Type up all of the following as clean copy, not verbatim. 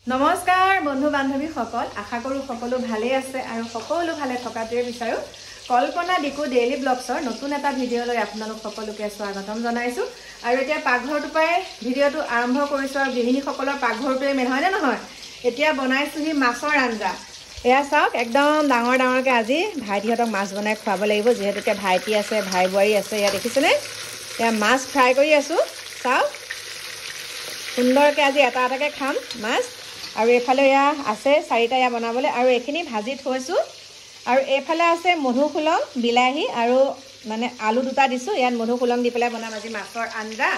নমস্কাৰ বন্ধু বান্ধৱী সকল আশা কৰো সকলো ভালে আছে আৰু সকলো ভালে থকাটোৱে বিচাৰো কল্পনা ডিকু ডেইলি ব্লগছৰ নতুন এটা ভিডিঅ লৈ আপোনালোক সকলোকে স্বাগতম জনাইছো আৰু এতিয়া পাকঘৰটো পাই ভিডিঅটো আৰম্ভ কৰিছো আৰু গৃহিণী সকলৰ পাকঘৰটোৱে মেন হয় নে নহয় এতিয়া বনাইছোহি মাছৰ আঞ্জা এয়া চাওক একদম ডাঙৰ ডাঙৰকে আজি ভাইটিহঁতক মাছ বনাই খুৱাব লাগিব যেহেতুকে ভাইটি আছে ভাই বোৱাৰী আছে এয়া দেখিছেনে এয়া মাছ ফ্ৰাই কৰি আছো চাওক সুন্দৰকে আজি এটা এটাকে খাম মাছ আৰু এফালে এয়া আছে চাৰিটা এয়া বনাবলৈ আৰু এইখিনি ভাজি থৈছো আৰু এফালে আছে মধুখুলং বিলাহী আৰু মানে আলু দুটা দিছো ইয়াত মধুখুলং দি পেলাই বনাম আজি মাছৰ আঞ্জা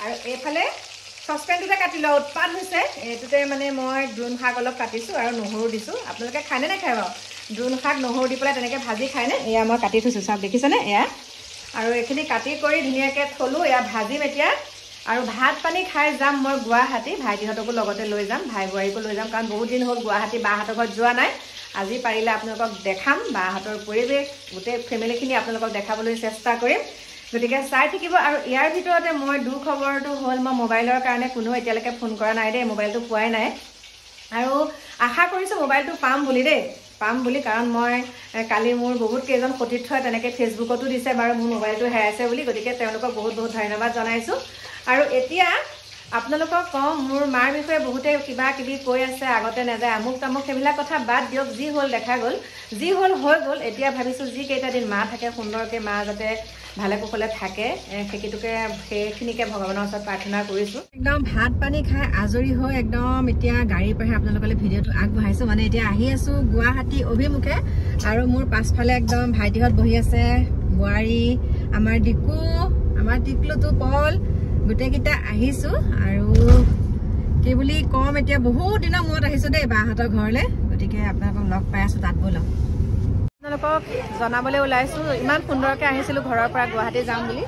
আৰু এফালে সসপেনটোতে কাটি লোৱা উৎপাদ হৈছে এটোতে মানে মই দ্ৰুন শাক অলপ কাটিছো আৰু নহৰু দিছো আপোনালোকে খায়নে নাখায় বাৰু দ্ৰুন শাক নহৰু দি পেলাই তেনেকৈ ভাজি খায়নে এয়া মই কাটি থৈছো চাওক দেখিছেনে এয়া আৰু এইখিনি কাটি কৰি ধুনীয়াকৈ থলো এয়া ভাজিম এতিয়া আৰু ভাত পানী খাই যাম মই গুৱাহাটী ভাইটিহঁতকো লগতে লৈ যাম ভাই বোৱাৰীকো লৈ যাম কাৰণ বহুত দিন হ'ল গুৱাহাটী বাহঁতৰ ঘৰত যোৱা নাই আজি পাৰিলে আপোনালোকক দেখাম বাহঁতৰ পৰিৱেশ গোটেই ফেমিলিখিনি আপোনালোকক দেখাবলৈ চেষ্টা কৰিম গতিকে চাই থাকিব আৰু ইয়াৰ ভিতৰতে মই দুখবৰটো হ'ল মই মোবাইলৰ কাৰণে কোনো এতিয়ালৈকে ফোন কৰা নাই দেই মোবাইলটো পোৱাই নাই আৰু আশা কৰিছোঁ মোবাইলটো পাম বুলি কাৰণ মই কালি মোৰ বহুত কেইজন সতীৰ্থই তেনেকৈ ফেচবুকতো দিছে বাৰু মোৰ মোবাইলটো হেৰাইছে বুলি গতিকে তেওঁলোকক বহুত বহুত ধন্যবাদ জনাইছোঁ আৰু এতিয়া আপোনালোকক কওঁ মোৰ মাৰ বিষয়ে বহুতে কিবা কিবি কৈ আছে আগতে নাযায় আমুক তামুক সেইবিলাক কথা বাদ দিয়ক যি হ'ল দেখা গ'ল যি হ'ল হৈ গ'ল এতিয়া ভাবিছোঁ যি কেইটা দিন মা থাকে সুন্দৰকৈ মা যাতে ভালে কুশলে থাকে সেইখিনিকে ভগৱানৰ ওচৰত প্ৰাৰ্থনা কৰিছোঁ একদম ভাত পানী খাই আজৰি হৈ একদম এতিয়া গাড়ীৰ পৰাহে আপোনালোকলৈ ভিডিঅ'টো আগবঢ়াইছোঁ মানে এতিয়া আহি আছোঁ গুৱাহাটী অভিমুখে আৰু মোৰ পাছফালে একদম ভাইটিহঁত বহি আছে বোৱাৰী আমাৰ ডিকু আমাৰ টিকলুটো পল গোটেইকেইটা আহিছোঁ আৰু কি বুলি কম এতিয়া বহুত দিনৰ মূৰত আহিছোঁ দেই বাহঁতৰ ঘৰলৈ গতিকে আপোনালোকক লগ পাই আছোঁ তাত ব'লক আপোনালোকক জনাবলৈ ওলাইছোঁ ইমান সুন্দৰকৈ আহিছিলোঁ ঘৰৰ পৰা গুৱাহাটী যাম বুলি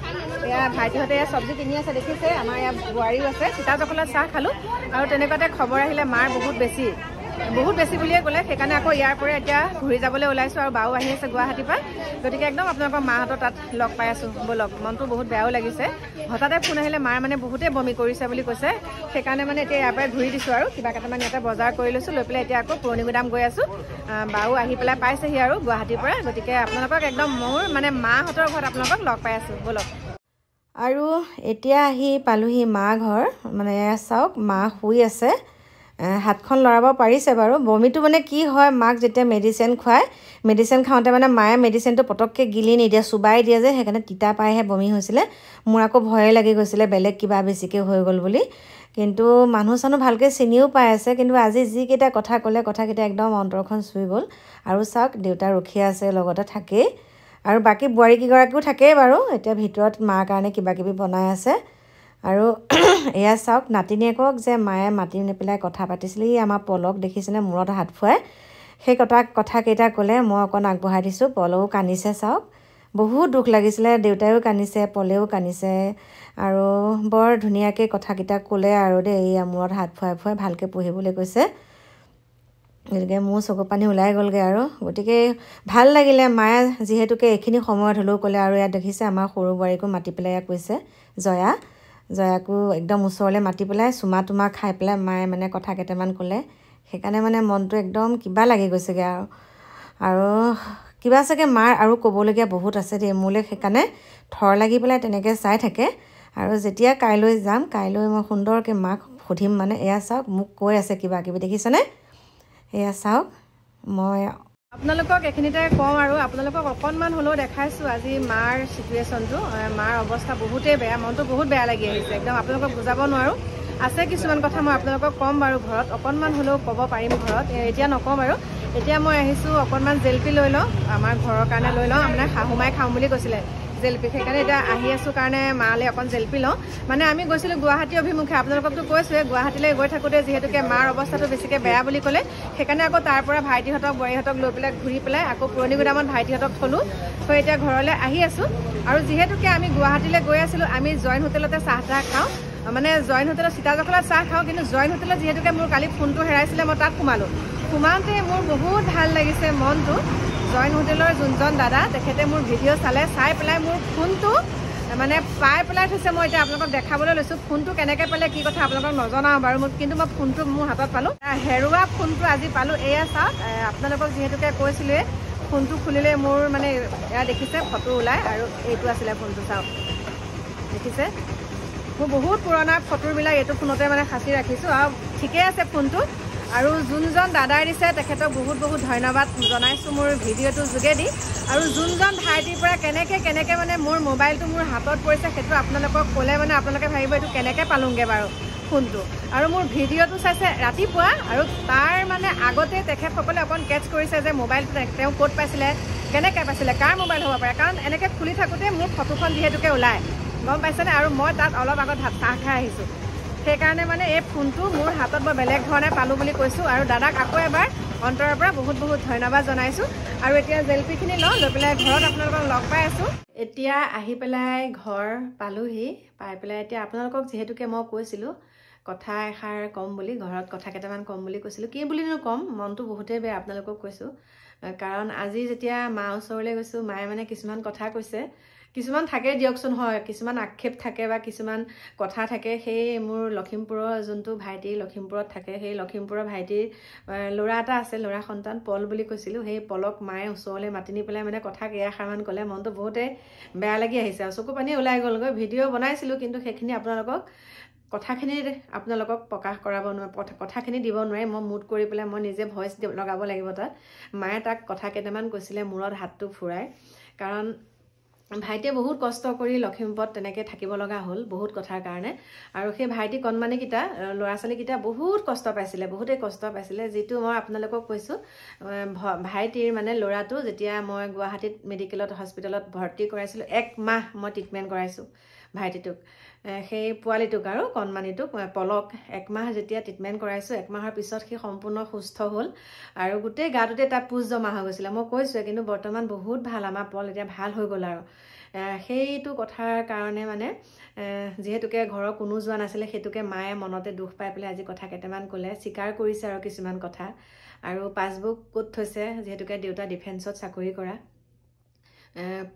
এয়া ভাইটিহঁতে এয়া চব্জি কিনি আছে দেখিছে আমাৰ ইয়াত বোৱাৰীও আছে চিতা জখলাত চাহ খালোঁ আৰু তেনেকুৱাতে খবৰ আহিলে মাৰ বহুত বেছি বুলিয়ে ক'লে সেইকাৰণে আকৌ ইয়াৰ পৰা এতিয়া ঘূৰি যাবলৈ ওলাইছোঁ আৰু বাও আহি আছে গুৱাহাটীৰ পৰা গতিকে একদম আপোনালোকৰ মাহঁতৰ তাত লগ পাই আছোঁ ব'লক মনটো বহুত বেয়াও লাগিছে হঠাতে ফোন আহিলে মাৰ মানে বহুতেই বমি কৰিছে বুলি কৈছে সেইকাৰণে মানে এতিয়া ইয়াৰ পৰাই ঘূৰি দিছোঁ আৰু কিবা কেইটামান ইয়াতে বজাৰ কৰি লৈছোঁ লৈ পেলাই এতিয়া আকৌ পুৰণি গুদাম গৈ আছোঁ বাও আহি পেলাই পাইছেহি আৰু গুৱাহাটীৰ পৰা গতিকে আপোনালোকক একদম মোৰ মানে মাহঁতৰ ঘৰত আপোনালোকক লগ পাই আছোঁ ব'লক আৰু এতিয়া আহি পালোহি মা ঘৰ মানে চাওক মা শুই আছে হাতখন লৰাব পাৰিছে বাৰু বমিটো মানে কি হয় মাক যেতিয়া মেডিচিন খাওঁতে মানে মায়ে মেডিচিনটো পটককৈ গিলি নিদিয়ে চুবাই দিয়ে যে সেইকাৰণে তিতা পাইহে বমি হৈছিলে মোৰ আকৌ ভয়ে লাগি গৈছিলে বেলেগ কিবা বেছিকৈ হৈ গ'ল বুলি কিন্তু মানুহ চানুহ ভালকৈ চিনিও পাই আছে কিন্তু আজি যিকেইটা কথা ক'লে কথাকেইটা একদম অন্তৰখন চুই গ'ল আৰু চাওক দেউতা ৰখি আছে লগতে থাকেই আৰু বাকী বোৱাৰীকেইগৰাকীও থাকেই বাৰু এতিয়া ভিতৰত মাৰ কাৰণে কিবা কিবি বনাই আছে আৰু এয়া চাওক নাতিনীয়েকক যে মায়ে মাতি নেপেলাই কথা পাতিছিলে আমাৰ পলক দেখিছেনে মূৰত হাত ফুৱাই সেই কথাকেইটা ক'লে মই অকণ আগবঢ়াই দিছোঁ পলও কান্দিছে চাওক বহুত দুখ লাগিছিলে দেউতায়ো কান্দিছে পলেও কান্দিছে আৰু বৰ ধুনীয়াকৈ কথাকেইটা ক'লে আৰু দেই এয়া মূৰত হাত ফুৱাই ভালকৈ পঢ়িবলৈ কৈছে গতিকে মোৰ চকু পানী ওলাই গ'লগৈ আৰু গতিকে ভাল লাগিলে মায়ে যিহেতুকে এইখিনি সময়ত হ'লেও ক'লে আৰু ইয়াত দেখিছে আমাৰ সৰু বোৱাৰীকো মাতি পেলাই ইয়াক কৈছে জয়াকো একদম ওচৰলৈ মাতি পেলাই চুমা তোমা খাই পেলাই মায়ে মানে কথা কেইটামান ক'লে সেইকাৰণে মানে মনটো একদম কিবা লাগি গৈছেগৈ আৰু কিবা চাগে মাৰ আৰু ক'বলগীয়া বহুত আছে দেই মোলৈ সেইকাৰণে থৰ লাগি পেলাই তেনেকৈ চাই থাকে আৰু যেতিয়া কাইলৈ যাম কাইলৈ মই সুন্দৰকৈ মাক সুধিম মানে এয়া চাওক মোক কৈ আছে কিবা কিবি দেখিছেনে এয়া চাওক মই আপোনালোকক এইখিনিতে কওঁ আৰু আপোনালোকক অকণমান হ'লেও দেখাইছোঁ আজি মাৰ চিটুৱেশ্যনটো মাৰ অৱস্থা বহুতেই বেয়া মনটো বহুত বেয়া লাগি আহিছে একদম আপোনালোকক বুজাব নোৱাৰোঁ আছে কিছুমান কথা মই আপোনালোকক ক'ম বাৰু ঘৰত অকণমান হ'লেও ক'ব পাৰিম ঘৰত এতিয়া নকওঁ বাৰু এতিয়া মই আহিছোঁ অকণমান জেলপি লৈ লওঁ আমাৰ ঘৰৰ কাৰণে লৈ লওঁ আপোনাৰ শাহুমাই খাওঁ বুলি কৈছিলে জেলপি সেইকাৰণে এতিয়া আহি আছোঁ কাৰণে মালৈ অকণ জেলপি লওঁ মানে আমি গৈছিলোঁ গুৱাহাটী অভিমুখে আপোনালোককতো কৈছোঁৱে গুৱাহাটীলৈ গৈ থাকোঁতে যিহেতুকে মাৰ অৱস্থাটো বেছিকৈ বেয়া বুলি ক'লে সেইকাৰণে আকৌ তাৰ পৰা ভাইটিহঁতক বোৱাৰীহঁতক লৈ পেলাই ঘূৰি পেলাই আকৌ পুৰণি গুদামত ভাইটিহঁতক থলোঁ তো এতিয়া ঘৰলৈ আহি আছোঁ আৰু যিহেতুকে আমি গুৱাহাটীলৈ গৈ আছিলোঁ আমি জইন হোটেলতে চাহ তাহ খাওঁ মানে জইন হোটেলত চিতা জখলাত চাহ খাওঁ কিন্তু জইন হোটেলত যিহেতুকে মোৰ কালি ফোনটো হেৰাইছিলে মই তাত সোমাওঁতে মোৰ বহুত ভাল লাগিছে মনটো জইন হোটেলৰ যোনজন দাদা তেখেতে মোৰ ভিডিঅ' চাই পেলাই মোৰ ফোনটো মানে পাই পেলাই থৈছে মই এতিয়া আপোনালোকক দেখাবলৈ লৈছোঁ ফোনটো কেনেকৈ পালে কি কথা আপোনালোকক নজনাওঁ বাৰু কিন্তু মই ফোনটো মোৰ হাতত পালোঁ হেৰুৱা ফোনটো আজি পালোঁ এয়া চাওক আপোনালোকক যিহেতুকে কৈছিলোঁৱে ফোনটো খুলিলে মোৰ মানে এয়া দেখিছে ফটো ওলায় আৰু এইটো আছিলে ফোনটো চাওক দেখিছে মোৰ বহুত পুৰণা ফটোবিলাক এইটো ফোনতে মানে সাঁচি ৰাখিছোঁ আৰু ঠিকে আছে ফোনটো আৰু যোনজন দাদাই দিছে তেখেতক বহুত বহুত ধন্যবাদ জনাইছোঁ মোৰ ভিডিঅ'টোৰ যোগেদি আৰু যোনজন ভাইটিৰ পৰা কেনেকৈ মানে মোৰ মোবাইলটো মোৰ হাতত পৰিছে সেইটো আপোনালোকক ক'লে মানে আপোনালোকে ভাবিব এইটো কেনেকৈ পালোঁগৈ বাৰু ফোনটো আৰু মোৰ ভিডিঅ'টো চাইছে ৰাতিপুৱা আৰু তাৰ মানে আগতে তেখেতসকলে অকণ কেটচ কৰিছে যে মোবাইলটো তেওঁ ক'ত পাইছিলে কেনেকৈ পাইছিলে কাৰ মোবাইল হ'ব পাৰে কাৰণ এনেকৈ খুলি থাকোঁতে মোৰ ফটোখন যিহেতুকে ওলায় গম পাইছেনে আৰু মই তাত অলপ আগত চাহ খাই আহিছোঁ সেইকাৰণে মানে এই ফোনটো মোৰ হাতত মই বেলেগ ধৰণে পালোঁ বুলি কৈছোঁ আৰু দাদাক আকৌ এবাৰ অন্তৰৰ পৰা বহুত বহুত ধন্যবাদ জনাইছোঁ আৰু এতিয়া জেলপিখিনি লৈ পেলাই ঘৰত আপোনালোকক লগ পাই আছোঁ এতিয়া আহি পেলাই ঘৰ পালোঁহি পাই পেলাই এতিয়া আপোনালোকক যিহেতুকে মই কৈছিলোঁ কথা এষাৰ ক'ম বুলি ঘৰত কথা কেইটামান ক'ম বুলি কৈছিলোঁ কি বুলিনো ক'ম মনটো বহুতেই বেয়া আপোনালোকক কৈছোঁ কাৰণ আজি যেতিয়া মা ওচৰলৈ গৈছোঁ মায়ে মানে কিছুমান কথা কৈছে কিছুমান থাকে দিয়কচোন হয় কিছুমান আক্ষেপ থাকে বা কিছুমান কথা থাকে সেই মোৰ লখিমপুৰৰ যোনটো ভাইটি লখিমপুৰত থাকে সেই লখিমপুৰৰ ভাইটিৰ ল'ৰা এটা আছে ল'ৰা সন্তান পল বুলি কৈছিলোঁ সেই পলক মায়ে ওচৰলৈ মাতি নি পেলাই মানে কথা কেইষাৰমান ক'লে মনটো বহুতেই বেয়া লাগি আহিছে আৰু চকু পানী ওলাই গ'লগৈ ভিডিঅ' বনাইছিলোঁ কিন্তু সেইখিনি আপোনালোকক কথাখিনি আপোনালোকক প্ৰকাশ কৰাব নোৱাৰে কথাখিনি দিব নোৱাৰে মই মুড কৰি পেলাই মই নিজে ভইচ লগাব লাগিব তাত মায়ে তাক কথা কেইটামান কৈছিলে মূৰত হাতটো ফুৰাই কাৰণ ভাইটিয়ে বহুত কষ্ট কৰি লখিমপুৰত তেনেকৈ থাকিব লগা হ'ল বহুত কথাৰ কাৰণে আৰু সেই ভাইটি কণমানিকেইটা ল'ৰা ছোৱালীকেইটা বহুত কষ্ট পাইছিলে বহুতেই কষ্ট পাইছিলে যিটো মই আপোনালোকক কৈছোঁ ভাইটিৰ মানে ল'ৰাটো যেতিয়া মই গুৱাহাটীত মেডিকেলত হস্পিটেলত ভৰ্তি কৰাইছিলোঁ 1 মাহ মই ট্ৰিটমেণ্ট কৰাইছোঁ ভাইটিটোক সেই পোৱালিটোক আৰু কণমানিটোক পলক 1 মাহ যেতিয়া ট্ৰিটমেণ্ট কৰাইছোঁ 1 মাহৰ পিছত সি সম্পূৰ্ণ সুস্থ হ'ল আৰু গোটেই গাটোতে তাৰ পুজ জমা হৈ গৈছিলে মই কৈছোঁৱে কিন্তু বৰ্তমান বহুত ভাল আমাৰ পল এতিয়া ভাল হৈ গ'ল আৰু সেইটো কথাৰ কাৰণে মানে যিহেতুকে ঘৰৰ কোনো যোৱা নাছিলে সেইটোকে মায়ে মনতে দুখ পাই পেলাই আজি কথা কেইটামান ক'লে স্বীকাৰ কৰিছে আৰু কিছুমান কথা আৰু পাছবুক ক'ত থৈছে যিহেতুকে দেউতা ডিফেন্সত চাকৰি কৰা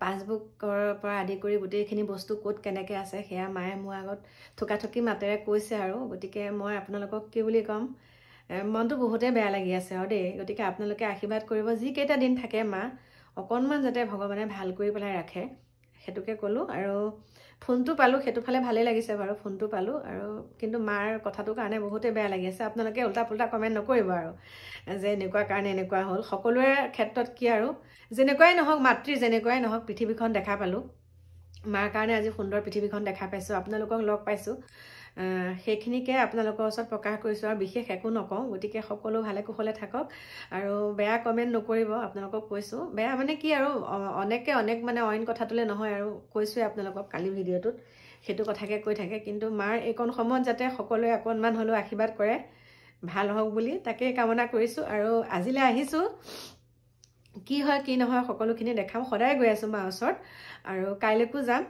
পাছবুকৰ পৰা আদি কৰি গোটেইখিনি বস্তু ক'ত কেনেকৈ আছে সেয়া মায়ে মোৰ আগত থুকাথুকি মাতেৰে কৈছে আৰু গতিকে মই আপোনালোকক কি বুলি ক'ম মনটো বহুতেই বেয়া লাগি আছে আৰু দেই গতিকে আপোনালোকে আশীৰ্বাদ কৰিব যিকেইটা দিন থাকে মা অকণমান যাতে ভগৱানে ভাল কৰি পেলাই ৰাখে সেইটোকে ক'লোঁ আৰু ফোনটো পালোঁ সেইটো ফালে ভালেই লাগিছে বাৰু ফোনটো পালোঁ আৰু কিন্তু মাৰ কথাটোৰ কাৰণে বহুতেই বেয়া লাগি আছে আপোনালোকে উল্টা পুল্টা কমেণ্ট নকৰিব আৰু যে এনেকুৱা কাৰণে এনেকুৱা হ'ল সকলোৰে ক্ষেত্ৰত কি আৰু যেনেকুৱাই নহওক মাতৃ যেনেকুৱাই নহওক পৃথিৱীখন দেখা পালোঁ মাৰ কাৰণে আজি সুন্দৰ পৃথিৱীখন দেখা পাইছোঁ আপোনালোকক লগ পাইছোঁ সেইখিনিকে আপোনালোকৰ ওচৰত প্ৰকাশ কৰিছোঁ আৰু বিশেষ একো নকওঁ গতিকে সকলো ভালে কুশলে থাকক আৰু বেয়া কমেণ্ট নকৰিব আপোনালোকক কৈছোঁ বেয়া মানে কি আৰু অনেক মানে অইন কথাটোলৈ নহয় আৰু কৈছোঁৱে আপোনালোকক কালি ভিডিঅ'টোত সেইটো কথাকে কৈ থাকে কিন্তু মাৰ এইকণ সময়ত যাতে সকলোৱে অকণমান হ'লেও আশীৰ্বাদ কৰে ভাল হওক বুলি তাকেই কামনা কৰিছোঁ আৰু আজিলৈ আহিছোঁ কি হয় কি নহয় সকলোখিনি দেখাম সদায় গৈ আছোঁ মাৰ ওচৰত আৰু কাইলৈকো যাম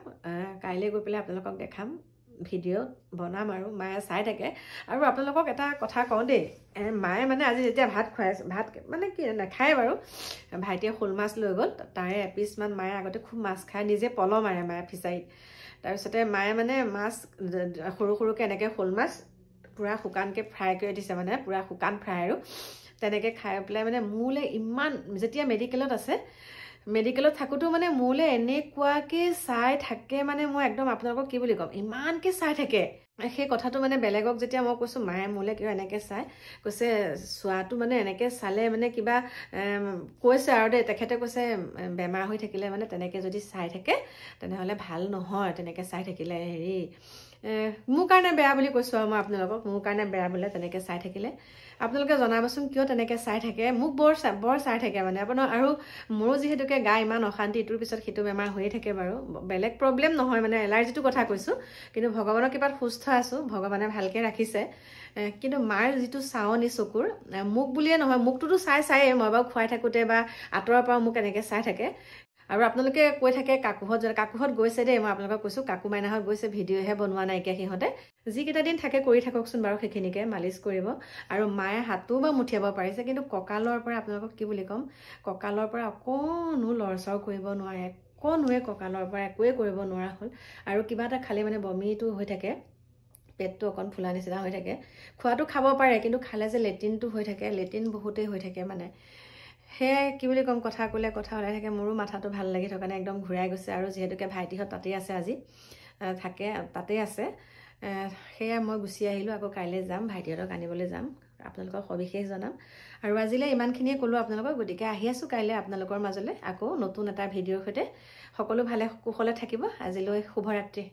কাইলৈ গৈ পেলাই আপোনালোকক দেখাম ভিডিঅ' বনাম আৰু মায়ে চাই থাকে আৰু আপোনালোকক এটা কথা কওঁ দেই মায়ে মানে আজি যেতিয়া ভাত খুৱাইছে ভাত মানে কি নাখায় বাৰু ভাইটিয়ে শ'ল মাছ লৈ গ'ল তাৰে এপিচমান মায়ে আগতে খুব মাছ খায় নিজে পল মাৰে মায়ে ফিচাৰীত তাৰপিছতে মায়ে মানে মাছ সৰু সৰুকৈ এনেকৈ শ'ল মাছ পূৰা শুকানকৈ ফ্ৰাই কৰি দিছে মানে পূৰা শুকান ফ্ৰাই আৰু তেনেকৈ খাই পেলাই মানে মোলৈ ইমান যেতিয়া মেডিকেলত আছে মেডিকেলত থাকোঁতেও মানে মোলৈ এনেকুৱাকৈ চাই থাকে মানে মই একদম আপোনালোকক কি বুলি ক'ম ইমানকৈ চাই থাকে সেই কথাটো মানে বেলেগক যেতিয়া মই কৈছোঁ মায়ে মোলৈ কিয় এনেকৈ চাই কৈছে চোৱাটো মানে এনেকৈ চালে মানে কিবা কৈছে আৰু দেই তেখেতে কৈছে বেমাৰ হৈ থাকিলে মানে তেনেকৈ যদি চাই থাকে তেনেহ'লে ভাল নহয় তেনেকৈ চাই থাকিলে হেৰি মোৰ কাৰণে বেয়া বুলি কৈছোঁ আৰু মই আপোনালোকক মোৰ কাৰণে বেয়া বোলে তেনেকৈ চাই থাকিলে আপোনালোকে জনাবচোন কিয় তেনেকৈ চাই থাকে মোক বৰ চাই থাকে মানে আপোনাৰ আৰু মোৰো যিহেতুকে গা ইমান অশান্তি ইটোৰ পিছত সিটো বেমাৰ হৈয়ে থাকে বাৰু বেলেগ প্ৰব্লেম নহয় মানে এলাৰ্জিটোৰ কথা কৈছোঁ কিন্তু ভগৱানৰ কৃপাত সুস্থ আছোঁ ভগৱানে ভালকৈ ৰাখিছে কিন্তু মাৰ যিটো চাৱনি চকুৰ মোক বুলিয়ে নহয় মোকটোতো চায়ে মই বাৰু খুৱাই থাকোঁতে বা আঁতৰৰ পৰা মোক এনেকৈ চাই থাকে আৰু আপোনালোকে কৈ থাকে কাকুহঁত গৈছে দেই মই আপোনালোকক কৈছোঁ কাকু মাইনাহঁত গৈছে ভিডিঅ'হে বনোৱা নাইকিয়া সিহঁতে যিকেইটা দিন থাকে কৰি থাককচোন বাৰু সেইখিনিকে মালিচ কৰিব আৰু মায়ে হাতো বা মুঠিয়াব পাৰিছে কিন্তু কঁকালৰ পৰা আপোনালোকক কি বুলি ক'ম কঁকালৰ পৰা অকণো লৰচৰ কৰিব নোৱাৰে অকণোৱে কঁকালৰ পৰা একোৱে কৰিব নোৱাৰা হ'ল আৰু কিবা এটা খালে মানে বমিটো হৈ থাকে পেটটো অকণ ফুলা নিচিনা হৈ থাকে খোৱাটো খাব পাৰে কিন্তু খালে যে লেট্ৰিনটো হৈ থাকে লেট্ৰিন বহুতেই হৈ থাকে মানে সেয়াই কি বুলি ক'ম কথা ক'লে কথা ওলাই থাকে মোৰো মাথাটো ভাল লাগি থকা কাৰণে একদম ঘূৰাই গৈছে আৰু যিহেতুকে ভাইটিহঁত তাতেই আছে আজি থাকে তাতেই আছে সেয়া মই গুচি আহিলোঁ আকৌ কাইলৈ যাম ভাইটিহঁতক আনিবলৈ যাম আপোনালোকক সবিশেষ জনাম আৰু আজিলৈ ইমানখিনিয়ে ক'লোঁ আপোনালোকক গতিকে আহি আছোঁ কাইলৈ আপোনালোকৰ মাজলৈ আকৌ নতুন এটা ভিডিঅ'ৰ সৈতে সকলো ভালে কুশলে থাকিব আজিলৈ শুভৰাত্ৰি